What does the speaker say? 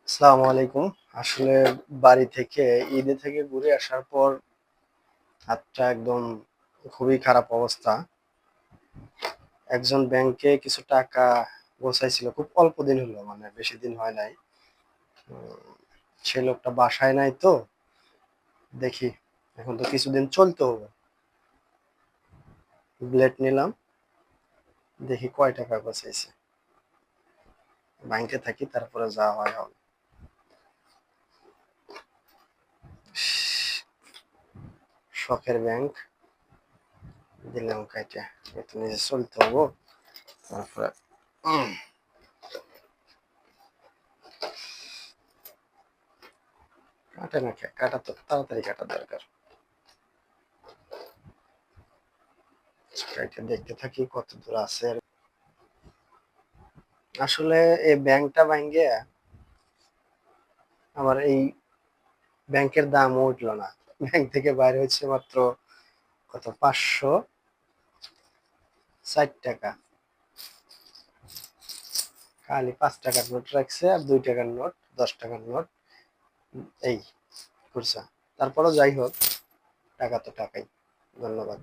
আসসালামু আলাইকুম। আসলে বাড়ি থেকে ঈদে থেকে ঘুরে আসার পর হাতটা একদম খুবই খারাপ অবস্থা। একজন ব্যাংকে কিছু টাকা গোছাইছিল। খুব অল্প দিন হলো, মানে বেশি দিন হয় নাই। উম সে লোকটা বাসায় নাই তো, দেখি এখন তো কিছুদিন চলতে হবে। ব্লেড নিলাম, দেখি কয় টাকা গোছাইছে। ব্যাংকে থাকি, তারপরে যাওয়া হয় হবে। শখের ব্যাংক, দিলাম কাইটা। এতো নিজে চলতে হবো, তারপরে কাটে না কে? কাটা তো তাড়াতাড়ি কাটা দরকার। কাইটা দেখতে থাকি কত দূর আছে। আসলে এই ব্যাংকটা ভাঙ্গে আমার এই ব্যাংকের দামও উঠলো না। ব্যাংক থেকে বাইরে হচ্ছে মাত্র কত, 560 টাকা। খালি 5 টাকার নোট রাখছে, আর 2 টাকার নোট, 10 টাকার নোট, এই খুরসা। তারপরও যাই হোক, টাকা তো টাকাই। ধন্যবাদ।